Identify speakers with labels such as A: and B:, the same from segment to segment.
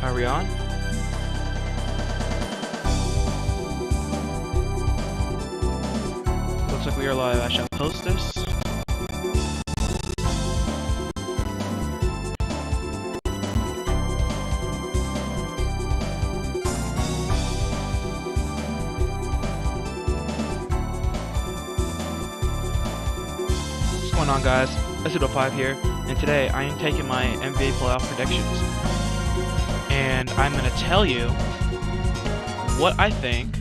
A: Are we on? Looks like we are live. I shall post this. What's going on, guys? Sebass.5 here, and today I am taking my NBA playoff predictions. And I'm going to tell you what I think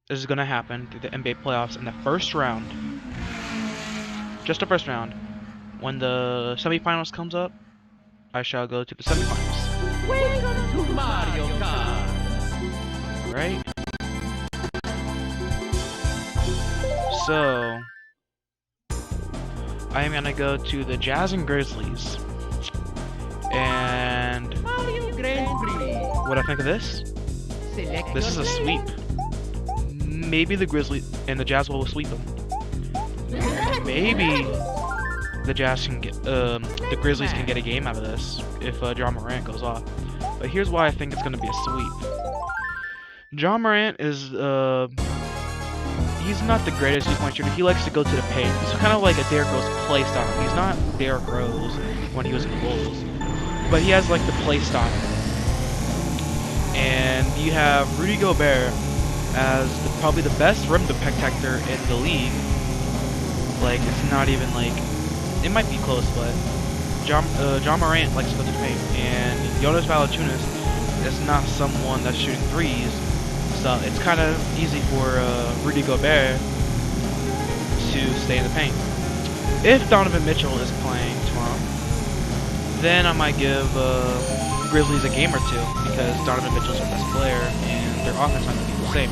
A: is going to happen through the NBA playoffs in the first round. Just the first round. When the semifinals comes up, I shall go to the semifinals.
B: Welcome to Mario Kart.
A: Right? So, I am going to go to the Jazz and Grizzlies. And what I think of this? This is a sweep. Maybe the Grizzlies and the Jazz will sweep them. Maybe the Jazz can get the Grizzlies can get a game out of this if John Morant goes off. But here's why I think it's gonna be a sweep. John Morant is he's not the greatest 3-point shooter. He likes to go to the paint. He's kind of like a Derrick Rose play style. He's not Derrick Rose when he was in the Bulls, but he has like the play style. And you have Rudy Gobert as probably the best rim protector in the league. Like, it's not even like, it might be close, but John Morant likes to go to the paint, and Jonas Valanciunas is not someone that's shooting threes, so it's kind of easy for Rudy Gobert to stay in the paint. If Donovan Mitchell is playing tomorrow, then I might give Grizzlies a game or two, because Donovan Mitchell's their best player, and their offense might be the same.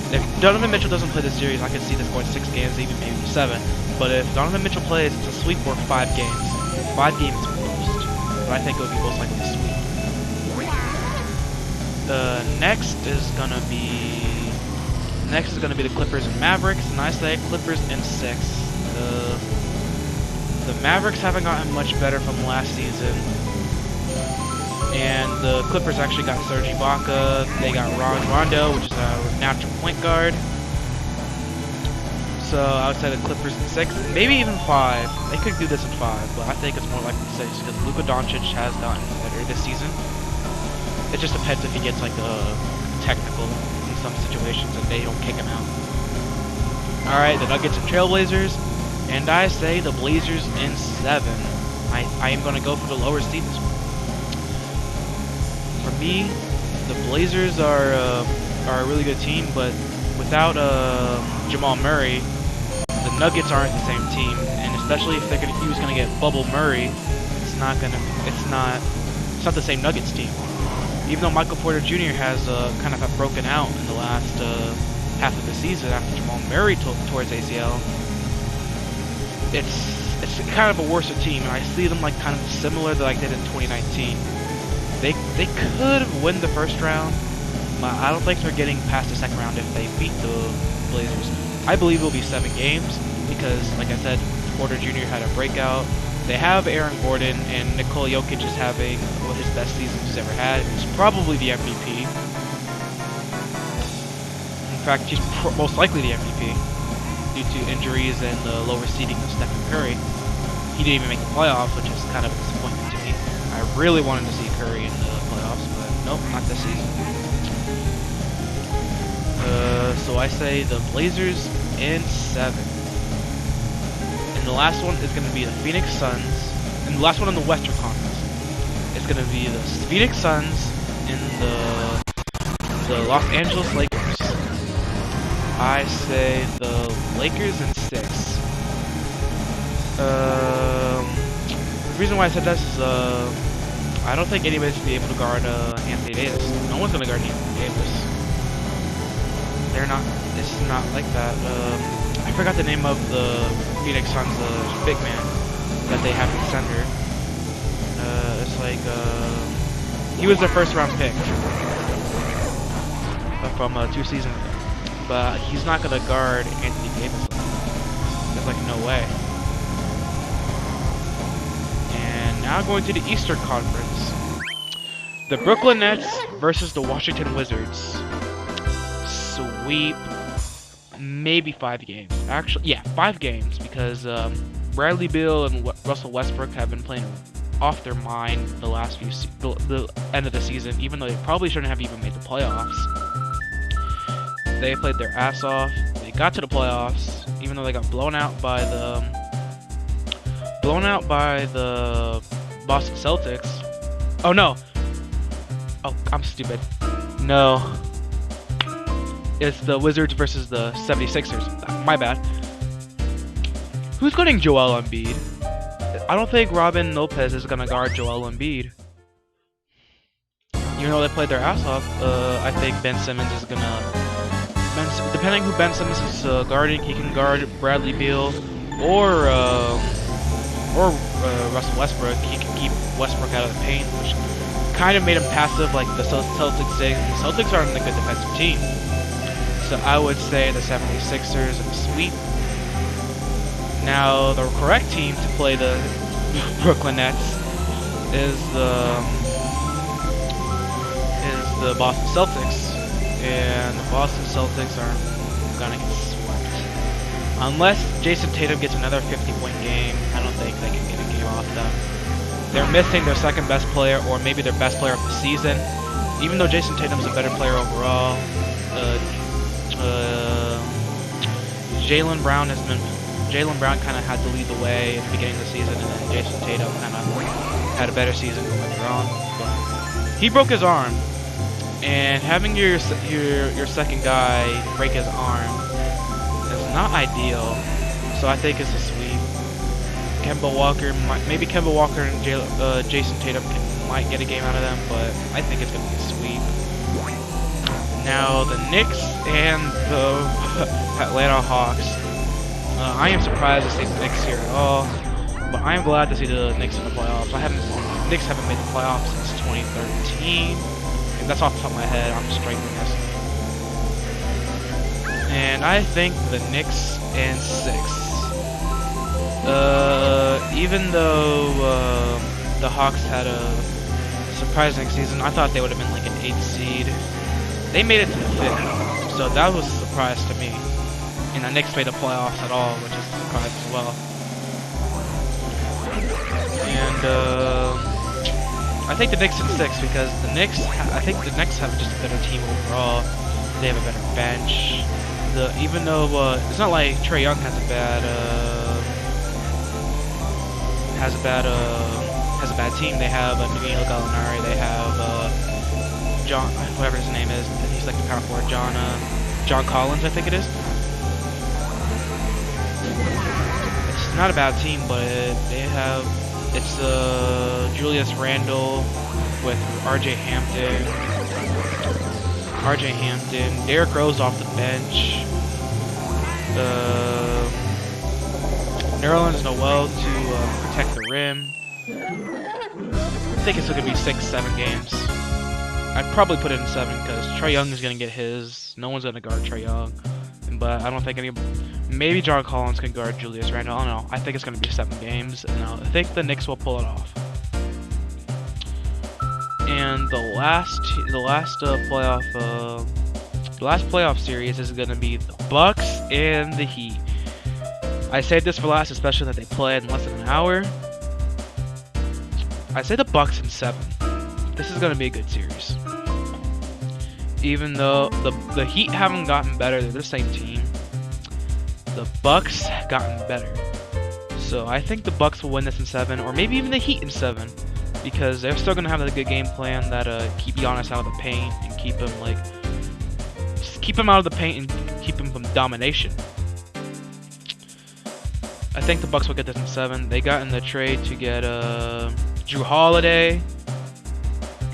A: If Donovan Mitchell doesn't play this series, I could see this going 6 games, even maybe 7. But if Donovan Mitchell plays, it's a sweep for 5 games. 5 games most. But I think it would be most likely a sweep. Next is gonna be the Clippers and Mavericks, and I say Clippers in 6. The Mavericks haven't gotten much better from last season. And the Clippers actually got Serge Ibaka. They got Rondo, which is a natural point guard. So I would say the Clippers in 6, maybe even 5. They could do this in 5, but I think it's more likely 6 because Luka Doncic has gotten better this season. It just depends if he gets like technical in some situations and they don't kick him out. All right, the Nuggets and Trailblazers, and I say the Blazers in 7. I am going to go for the lower seed this one. For me, the Blazers are a really good team, but without Jamal Murray, the Nuggets aren't the same team, and especially if he was gonna get Bubble Murray, it's not the same Nuggets team. Even though Michael Porter Jr. has kind of broken out in the last half of the season after Jamal Murray tore his ACL, it's kind of a worse team, and I see them like kind of similar to like they did in 2019. They could win the first round, but I don't think they're getting past the second round if they beat the Blazers. I believe it will be 7 games because, like I said, Porter Jr. had a breakout. They have Aaron Gordon, and Nikola Jokic is having his best season he's ever had. He's probably the MVP. In fact, he's most likely the MVP due to injuries and the lower seeding of Stephen Curry. He didn't even make the playoffs, which is kind of a disappointment to me. I really wanted to see Curry in the playoffs, but nope, not this season. So I say the Blazers in 7. And the last one is going to be the Phoenix Suns. And the last one in the Western Conference is going to be the Phoenix Suns and the Los Angeles Lakers. I say the Lakers in 6. The reason why I said this is I don't think anybody's going to be able to guard Anthony Davis. No one's going to guard Anthony Davis. It's not like that. I forgot the name of the Phoenix Suns, big man that they have in center. It's like, he was their first round pick from 2 seasons ago. But he's not going to guard Anthony Davis. There's like no way. And Now going to the Eastern Conference. The Brooklyn Nets versus the Washington Wizards. Sweep. Maybe 5 games. Actually, yeah, 5 games because Bradley Beal and Russell Westbrook have been playing off their mind the last few the end of the season, even though they probably shouldn't have even made the playoffs. They played their ass off. They got to the playoffs, even though they got blown out by the Boston Celtics. Oh no. Oh, I'm stupid. No. It's the Wizards versus the 76ers. My bad. Who's guarding Joel Embiid? I don't think Robin Lopez is gonna guard Joel Embiid. Even though they played their ass off, I think Ben Simmons is gonna... depending who Ben Simmons is guarding, he can guard Bradley Beal or Russell Westbrook. He can keep Westbrook out of the paint, which kind of made him passive like the Celtics did. The Celtics aren't a good defensive team. So I would say the 76ers in a sweep. Now, the correct team to play the Brooklyn Nets is the Boston Celtics, and the Boston Celtics are gonna get swept. Unless Jason Tatum gets another 50-point game, I don't think they can get a game off them. They're missing their second best player, or maybe their best player of the season. Even though Jason Tatum's a better player overall, Jaylen Brown kind of had to lead the way at the beginning of the season, and then Jason Tatum kind of had a better season going on. But he broke his arm, and having your second guy break his arm is not ideal. So I think it's a sweep. Kemba Walker and Jason Tatum might get a game out of them, but I think it's gonna be a sweep. Now the Knicks and the Atlanta Hawks. I am surprised to see the Knicks here at all, but I am glad to see the Knicks in the playoffs. Knicks haven't made the playoffs since 2013. And that's off the top of my head. I'm straight guessing. And I think the Knicks in 6. Even though the Hawks had a surprising season, I thought they would have been like an 8th seed. They made it to the 5th, so that was a surprise to me. And the Knicks made the playoffs at all, which is a surprise as well. And I think the Knicks in 6 because I think the Knicks have just a better team overall. They have a better bench. Even though it's not like Trae Young has a bad team. They have Danilo Gallinari. They have John, whoever his name is. He's like the power forward. John Collins, I think it is. It's not a bad team, but it's Julius Randle with RJ Hampton, Derrick Rose off the bench, Nerlens Noel to protect the rim. I think it's going to be 6-7 games. I'd probably put it in 7 because Trae Young is going to get his. No one's going to guard Trae Young. But I don't think maybe John Collins can guard Julius Randle. I don't know. I think it's going to be 7 games. And I think the Knicks will pull it off. And the last playoff series is going to be the Bucks and the Heat. I saved this for last, especially that they play in less than an hour. I say the Bucks in 7. This is going to be a good series. Even though the Heat haven't gotten better, they're the same team. The Bucks have gotten better. So I think the Bucks will win this in 7, or maybe even the Heat in 7. Because they're still going to have a good game plan that keep Giannis out of the paint and keep him out of the paint and keep him from domination. I think the Bucks will get this in 7. They got in the trade to get Drew Holiday,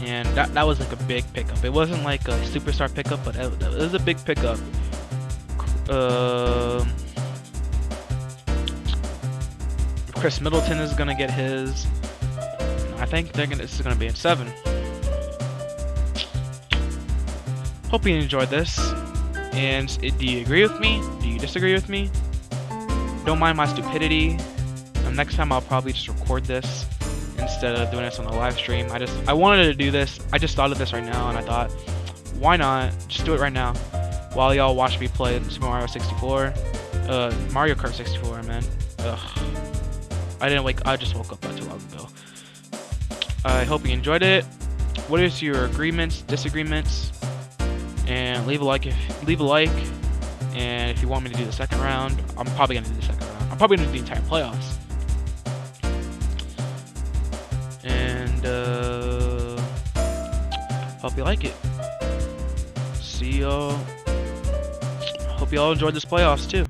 A: and that was like a big pickup. It wasn't like a superstar pickup, but it was a big pickup. Chris Middleton is gonna get his. I think this is gonna be in 7. Hope you enjoyed this. And do you agree with me? Do you disagree with me? Don't mind my stupidity. Next time I'll probably just record this instead of doing this on the live stream. I wanted to do this. I just thought of this right now, and I thought, why not just do it right now while y'all watch me play Super Mario 64, Mario Kart 64, man. Ugh. I just woke up not too long ago. I hope you enjoyed it. What is your agreements, disagreements? And leave a like and if you want me to do the second round, I'm probably gonna do the second round. I'm probably gonna do the entire playoffs. And hope you like it. See y'all. Hope y'all enjoyed this playoffs too.